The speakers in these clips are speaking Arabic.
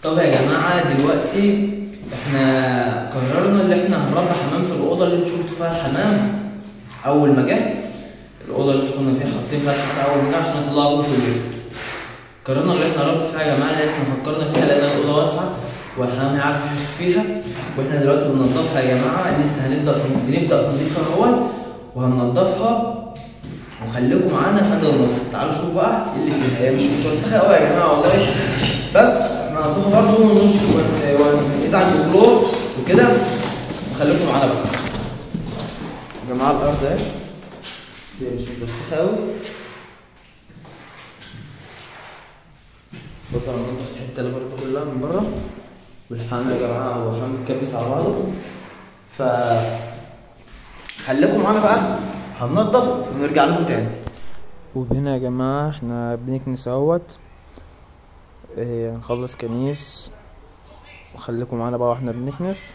طب يا جماعة دلوقتي احنا قررنا ان احنا هنربي حمام في الأوضة اللي انتوا شفتوا فيها الحمام أول ما جه. الأوضة اللي كنا فيها حاطين فيها الحمام أول ما جه عشان نطلعه في البيت. قررنا ان احنا نربي فيها يا جماعة لأن احنا فكرنا فيها لأن الأوضة واسعة والحمام هيعرف يمشي فيها، واحنا دلوقتي بننضفها يا جماعة. لسه بنبدأ تنظيفها اهوت وهننضفها وخليكم معانا لحد ما ننضفها. تعالوا شوفوا بقى ايه اللي فيها. هي مش متوسخة قوي يا جماعة والله، بس احنا هنضيفها برضه ونشرب وندعك بالكلور وكده وخليكم معانا بقى. يا جماعة الأرض اهي مش متوسخة قوي، برضه هننضف الحتة اللي برضه كلها من بره. والحمام يا جماعة هو حمام متكبس على بعضه، ف خليكم معانا بقى هننضف ونرجع لكم تاني. وهنا يا جماعة احنا بنكنس اهوت، هنخلص كنيس وخليكم معانا بقى واحنا بنكنس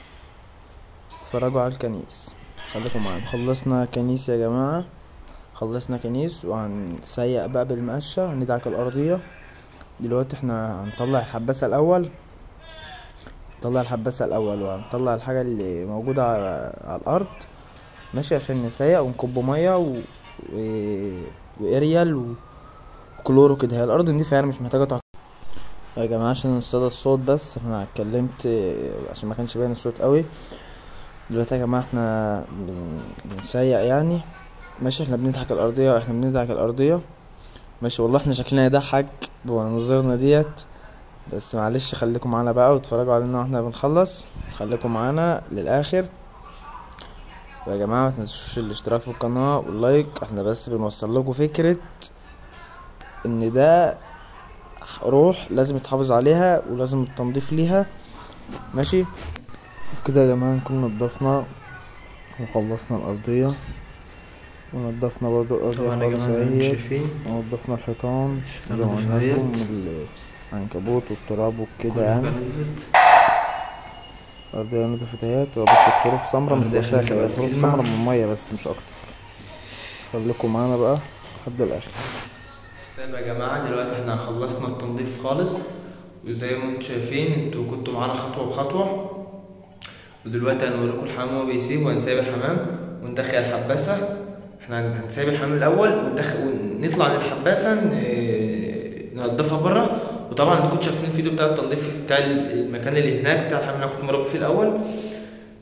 اتفرجوا على الكنيس. خليكم معانا. خلصنا كنيس يا جماعة، خلصنا كنيس وهنسيق بقى بالمقشة هندعك الأرضية. دلوقتي احنا هنطلع الحباسة الأول، وهنطلع الحاجة اللي موجودة على الأرض ماشي عشان نسيق ونكب مية وإريال وكلور وكده. هي الأرض نضيفة يعني مش محتاجة تعقيم يا جماعة. عشان نصطاد الصوت بس انا اتكلمت عشان ما كانش باين الصوت قوي. دلوقتي يا جماعة احنا بنسيق يعني ماشي. احنا بندعك الأرضية ماشي. والله احنا شكلنا يضحك بمنظرنا ديت، بس معلش خليكم معانا بقى واتفرجوا علينا واحنا بنخلص. خليكم معانا للآخر يا جماعة. ما تنسوش الاشتراك في القناة واللايك. احنا بس بنوصل لكم فكرة ان ده روح لازم يتحافظ عليها ولازم التنظيف ليها ماشي. كده يا جماعة نكون نضفنا وخلصنا الأرضية ونضفنا برضو الأرضية طبعا يا جماعة زي ما انتم شايفين ونضفنا الحيطان زي ما قلنا لكم، العنكبوت والتراب وكده يعني. الأرضية نضفت اهيت، وبس الحروف سمرة مش وساخة، الحروف سمرة من المية بس مش أكتر. خليكم معانا بقى لحد الآخر. طيب يا جماعة دلوقتي احنا خلصنا التنظيف خالص، وزي ما انتم شايفين انتوا كنتوا معانا خطوة بخطوة. ودلوقتي هنوريكم الحمام وهو بيسيب وهنسيب الحمام وندخل الحباسة. احنا هنسيب الحمام الأول ونطلع من الحباسة ننضفها بره. وطبعا انتوا كنتوا شايفين الفيديو بتاع التنظيف بتاع المكان اللي هناك بتاع الحمام اللي انا كنت مربي فيه الأول،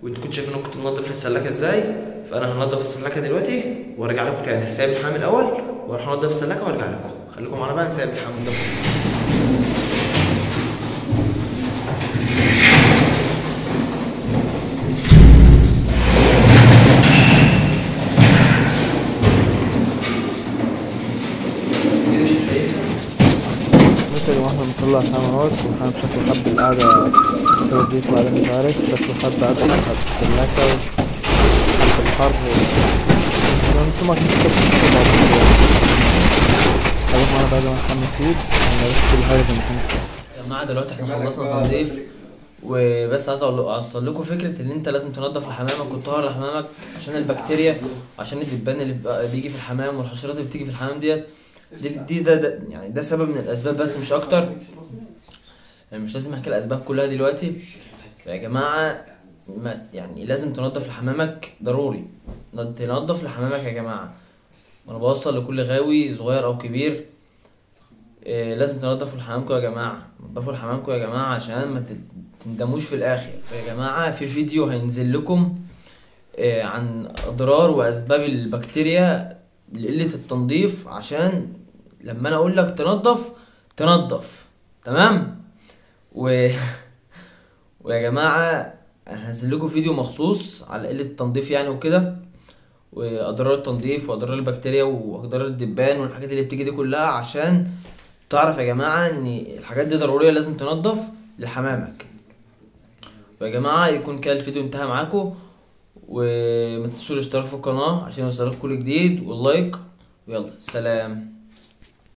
وانتوا كنتوا شايفين انا كنت منضف السلاكة ازاي. فأنا هنضف السلاكة دلوقتي وارجع لكم تاني. هسيب الحمام الأول واروح انضف السلاكة وارجع لكم. خليكم معانا بقى نسيب الحمام ده. يا جماعة احنا بنطلع الحمام اهوت، والحمام شكله حب القعدة السبب بيطلع ده مش عارف، شكله حب قعدة حب السلاكة وحب الحر انتوا ما تنسوا بعض. خليكم معانا بعد ما الحمام يسيب هنعرف كل حاجة زي ما كانت. يا جماعة دلوقتي احنا خلصنا تنظيف، وبس عايز اوصل لكم فكرة ان انت لازم تنظف حمامك وتطهر حمامك عشان البكتيريا وعشان الدبان اللي بيجي في الحمام والحشرات اللي بتيجي في الحمام ديت. ده يعني ده سبب من الاسباب بس مش اكتر يعني. مش لازم احكي الاسباب كلها دلوقتي يا جماعه. يعني لازم تنظف لحمامك، ضروري تنظف لحمامك يا جماعه. وانا بوصل لكل غاوي صغير او كبير، لازم تنظفوا لحمامكم يا جماعه. نظفوا لحمامكم يا جماعه عشان ما تندموش في الاخر يا جماعه. في فيديو هينزل لكم عن اضرار واسباب البكتيريا لقلة التنظيف، عشان لما انا اقول لك تنظف تمام. ويا جماعة هنزل لكم فيديو مخصوص على قلة التنظيف يعني وكده، واضرار التنظيف واضرار البكتيريا واضرار الدبان والحاجات اللي بتيجي دي كلها، عشان تعرف يا جماعة ان الحاجات دي ضرورية لازم تنظف لحمامك. ويا جماعة يكون كده الفيديو انتهى معاكم، وما تنسوش الاشتراك في القناة عشان يوصلكم كل جديد واللايك. ويلا سلام.